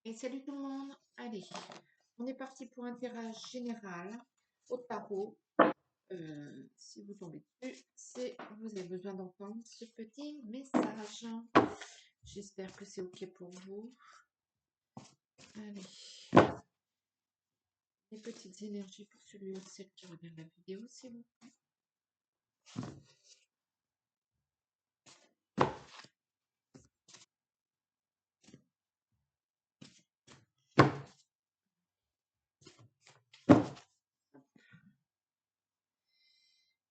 Et salut tout le monde. Allez, on est parti pour un tirage général au tarot. Si vous tombez dessus, c'est vous avez besoin d'entendre ce petit message. J'espère que c'est ok pour vous. Allez, les petites énergies pour celui ou celle qui regarde la vidéo, s'il vous plaît.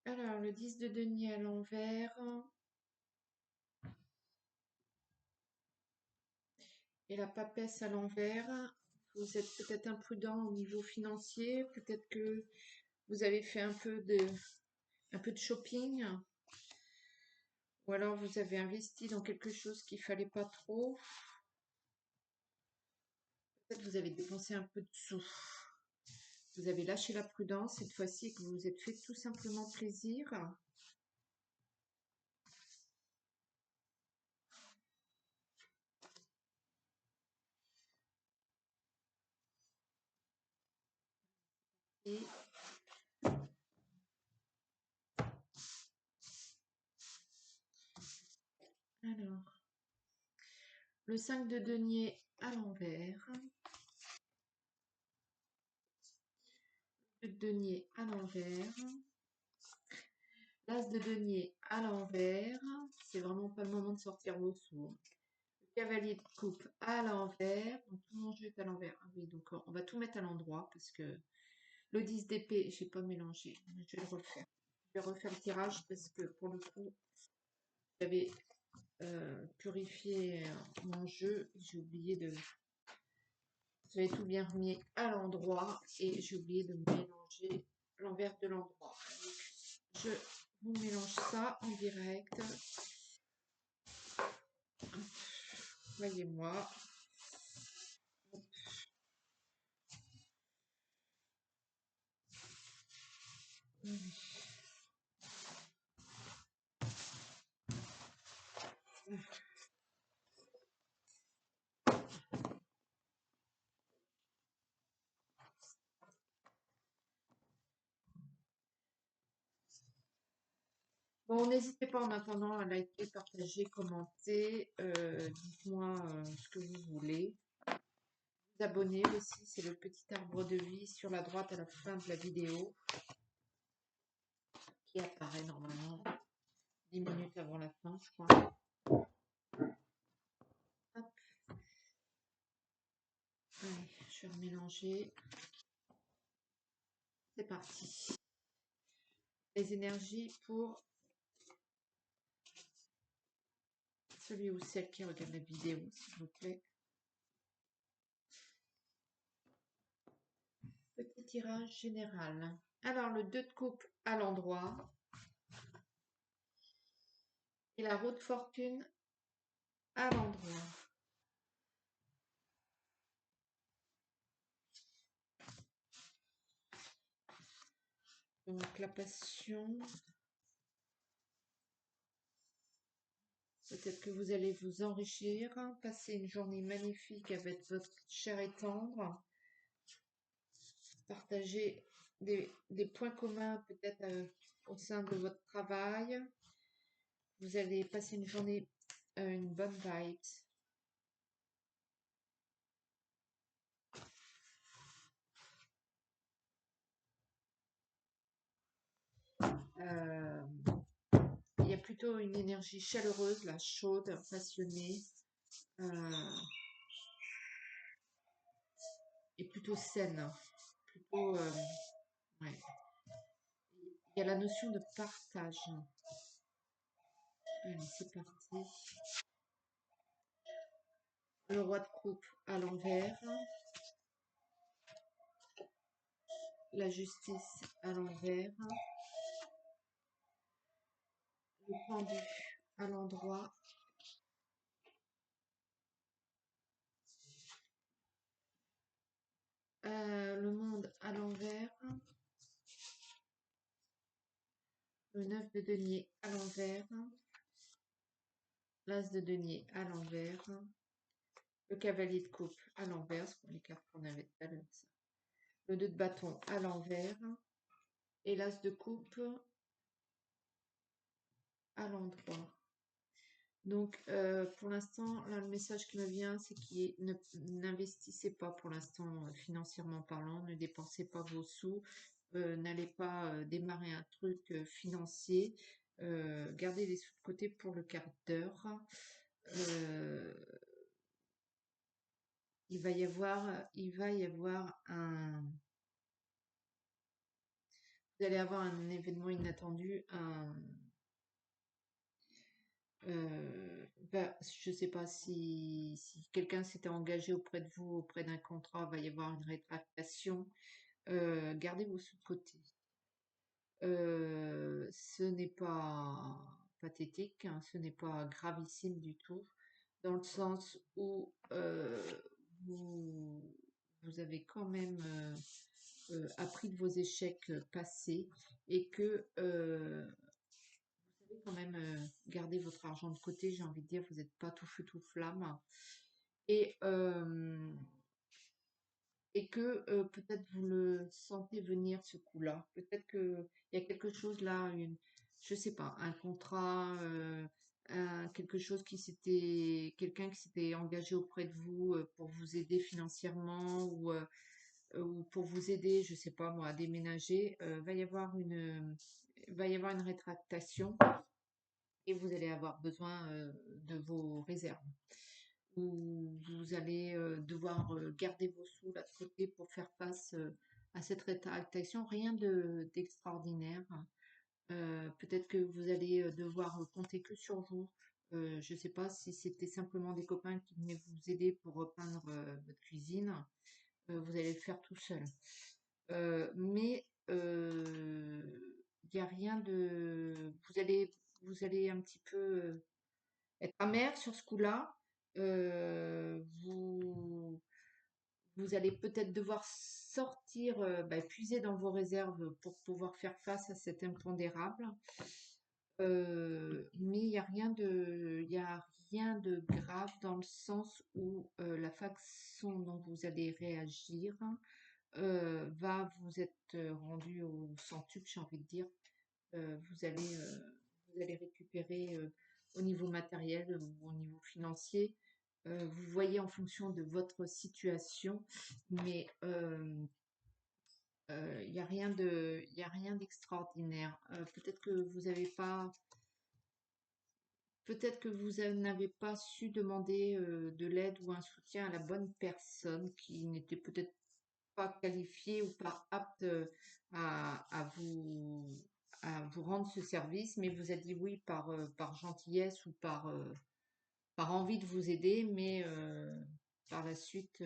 Alors, le 10 de denier à l'envers. Et la papesse à l'envers. Vous êtes peut-être imprudent au niveau financier. Peut-être que vous avez fait un peu de shopping. Ou alors vous avez investi dans quelque chose qu'il fallait pas trop. Peut-être vous avez dépensé un peu de sous. Vous avez lâché la prudence cette fois-ci que vous vous êtes fait tout simplement plaisir. Et alors, le 5 de denier à l'envers. Le denier à l'envers. L'as de denier à l'envers. C'est vraiment pas le moment de sortir vos sous. Le cavalier de coupe à l'envers. Donc tout mon jeu est à l'envers. Ah oui, donc on va tout mettre à l'endroit parce que le 10 d'épée, j'ai pas mélangé. Je vais le refaire. Je vais refaire le tirage parce que pour le coup, j'avais purifié mon jeu. J'ai oublié de... J'avais tout bien remis à l'endroit et j'ai oublié de mélanger l'envers de l'endroit. Je vous mélange ça en direct. Voyez-moi. Bon, n'hésitez pas en attendant à liker, partager, commenter. Dites-moi ce que vous voulez. Vous abonner aussi, c'est le petit arbre de vie sur la droite à la fin de la vidéo qui apparaît normalement 10 minutes avant la fin, je crois. Hop. Allez, je vais remélanger. C'est parti. Les énergies pour celui ou celle qui regarde la vidéo, s'il vous plaît. Petit tirage général. Alors, le 2 de coupe à l'endroit. Et la roue de fortune à l'endroit. Donc, la passion. Peut-être que vous allez vous enrichir, passer une journée magnifique avec votre cher et tendre, partager des points communs peut-être au sein de votre travail. Vous allez passer une journée, une bonne vibe. Il y a plutôt une énergie chaleureuse, là, chaude, passionnée, et plutôt saine. Plutôt, ouais. Il y a la notion de partage. Allez, c'est parti. Le roi de coupe à l'envers. La justice à l'envers. Le pendu à l'endroit. Le monde à l'envers. Le 9 de denier à l'envers. L'as de denier à l'envers. Le cavalier de coupe à l'envers, ce sont les cartes qu'on avait tout à l'heure. Ça. Le 2 de bâton à l'envers. Et l'as de coupe à l'endroit. Donc, pour l'instant, là, le message qui me vient, c'est qu'il n'investissez pas pour l'instant financièrement parlant, ne dépensez pas vos sous, n'allez pas démarrer un truc financier, gardez les sous de côté pour le quart d'heure. Euh, il va y avoir vous allez avoir un événement inattendu, je sais pas si quelqu'un s'était engagé auprès de vous, auprès d'un contrat, va y avoir une rétractation. Gardez vos sous de côté. Ce n'est pas pathétique, hein, ce n'est pas gravissime du tout, dans le sens où vous, vous avez quand même appris de vos échecs passés et que vous savez quand même garder votre argent de côté, j'ai envie de dire, vous n'êtes pas tout feu tout flamme. Et, euh, et que peut-être vous le sentez venir ce coup-là. Peut-être qu'il y a quelque chose là, je sais pas, un contrat, quelque chose quelqu'un qui s'était engagé auprès de vous pour vous aider financièrement ou pour vous aider, je sais pas moi, à déménager. Va y avoir une rétractation et vous allez avoir besoin de vos réserves. Où vous allez devoir garder vos sous là de côté pour faire face à cette rétractation. Rien d'extraordinaire. Peut-être que vous allez devoir compter que sur vous. Je ne sais pas si c'était simplement des copains qui venaient vous aider pour repeindre votre cuisine. Vous allez le faire tout seul. Mais il n'y a rien de. Vous allez un petit peu être amer sur ce coup-là. Vous allez peut-être devoir sortir, puiser dans vos réserves pour pouvoir faire face à cet impondérable. Mais il y a rien de grave dans le sens où la façon dont vous allez réagir va vous être rendu au centuple, j'ai envie de dire. Vous allez récupérer au niveau matériel ou au niveau financier. Vous voyez en fonction de votre situation, mais il n'y a rien d'extraordinaire. Peut-être que vous n'avez pas su demander de l'aide ou un soutien à la bonne personne qui n'était peut-être pas qualifiée ou pas apte à vous rendre ce service, mais vous a dit oui par gentillesse ou par envie de vous aider, mais par la suite,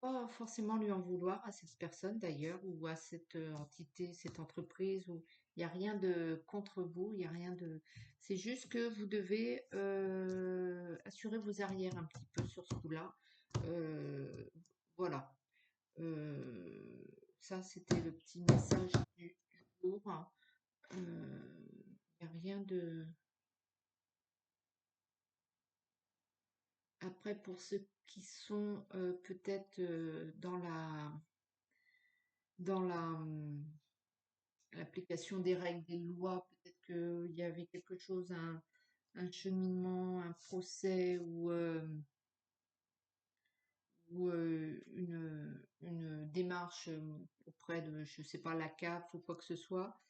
pas forcément lui en vouloir à cette personne d'ailleurs, ou à cette entité, cette entreprise, où il n'y a rien de contre vous, il n'y a rien de. C'est juste que vous devez assurer vos arrières un petit peu sur ce coup-là. Euh, voilà. Ça, c'était le petit message du jour. Il n'y a rien de. Après, pour ceux qui sont peut-être dans l'application des règles, des lois, peut-être qu'il y avait quelque chose, un cheminement, un procès ou une démarche auprès de, je sais pas, la CAF ou quoi que ce soit,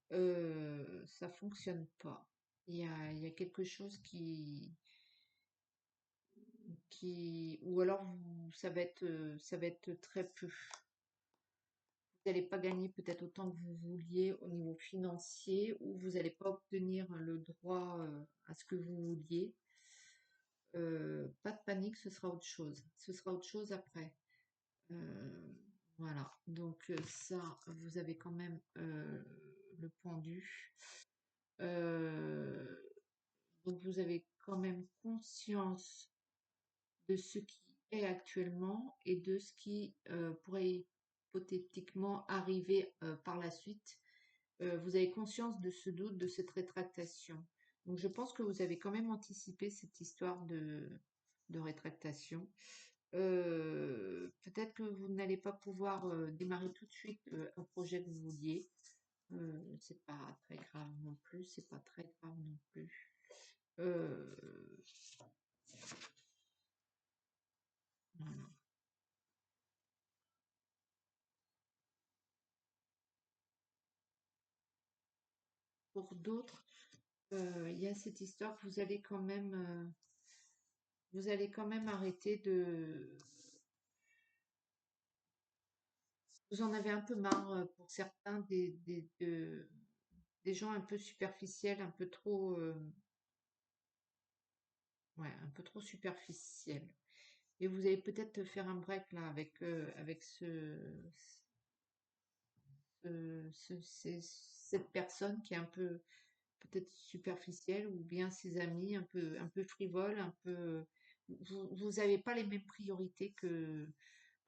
ça fonctionne pas. Il y a quelque chose ou alors ça va être très peu. Vous n'allez pas gagner peut-être autant que vous vouliez au niveau financier, ou vous n'allez pas obtenir le droit à ce que vous vouliez. Pas de panique, ce sera autre chose. Ce sera autre chose après. Euh, voilà. Donc ça, vous avez quand même le pendu. Euh, donc vous avez quand même conscience de ce qui est actuellement et de ce qui pourrait hypothétiquement arriver par la suite. Vous avez conscience de ce doute, de cette rétractation. Donc je pense que vous avez quand même anticipé cette histoire de rétractation. Peut-être que vous n'allez pas pouvoir démarrer tout de suite un projet que vous vouliez. C'est pas très grave non plus, c'est pas très grave non plus. Euh, voilà. Pour d'autres, il y a cette histoire que vous allez quand même arrêter de, vous en avez un peu marre pour certains des gens un peu superficiels, ouais, un peu trop superficiels. Et vous allez peut-être faire un break là avec cette personne qui est un peu peut-être superficielle ou bien ses amis un peu frivoles, vous n'avez pas les mêmes priorités que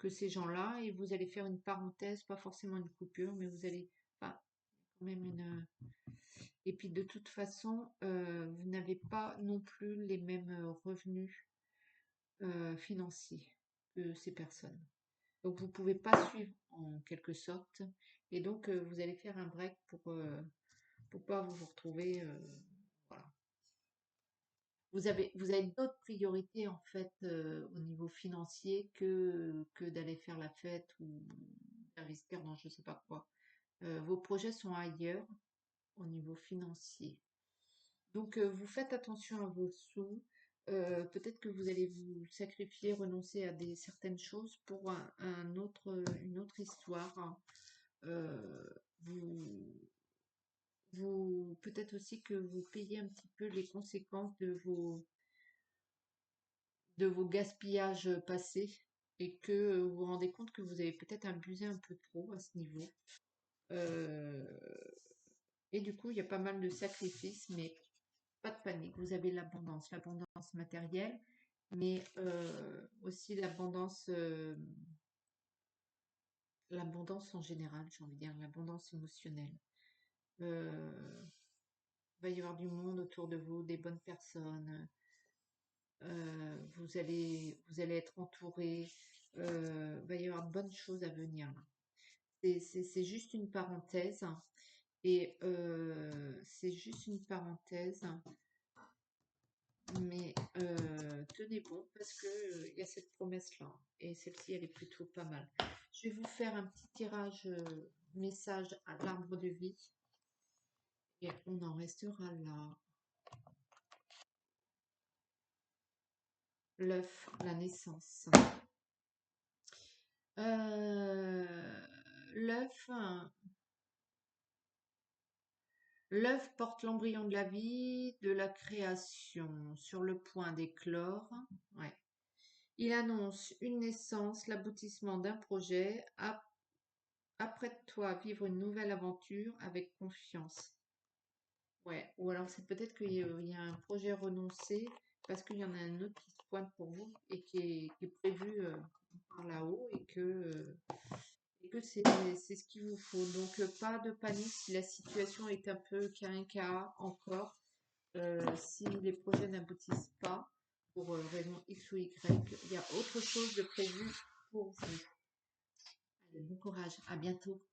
ces gens-là et vous allez faire une parenthèse, pas forcément une coupure, mais vous allez, enfin, quand même et puis de toute façon, vous n'avez pas non plus les mêmes revenus financiers que ces personnes. Donc vous pouvez pas suivre en quelque sorte. Et donc vous allez faire un break pour pas vous retrouver. Voilà. Vous avez d'autres priorités en fait au niveau financier que d'aller faire la fête ou d'investir dans je sais pas quoi. Vos projets sont ailleurs au niveau financier. Donc, vous faites attention à vos sous. Peut-être que vous allez vous sacrifier, renoncer à certaines choses pour une autre histoire, hein. Euh, vous, peut-être aussi que vous payez un petit peu les conséquences de vos gaspillages passés et que vous vous rendez compte que vous avez peut-être abusé un peu trop à ce niveau. Euh, et du coup, il y a pas mal de sacrifices, mais pas de panique, vous avez l'abondance matérielle, mais aussi l'abondance en général, j'ai envie de dire, l'abondance émotionnelle. Il va y avoir du monde autour de vous, des bonnes personnes. Vous allez être entouré. Il va y avoir de bonnes choses à venir là. C'est juste une parenthèse. Et c'est juste une parenthèse. Mais tenez bon parce que il y a cette promesse-là. Et celle-ci, elle est plutôt pas mal. Je vais vous faire un petit tirage message à l'arbre de vie. Et on en restera là. L'œuf, la naissance. Euh, l'œuf, l'œuf porte l'embryon de la vie, de la création, sur le point d'éclore. Ouais. Il annonce une naissance, l'aboutissement d'un projet. Apprête-toi à vivre une nouvelle aventure avec confiance. Ouais, ou alors c'est peut-être qu'il y a un projet renoncé parce qu'il y en a un autre qui se pointe pour vous et qui est prévu par là-haut et que c'est ce qu'il vous faut. Donc pas de panique si la situation est un peu carinca encore. Si les projets n'aboutissent pas pour raison X ou Y, il y a autre chose de prévu pour vous. Allez, bon courage, à bientôt.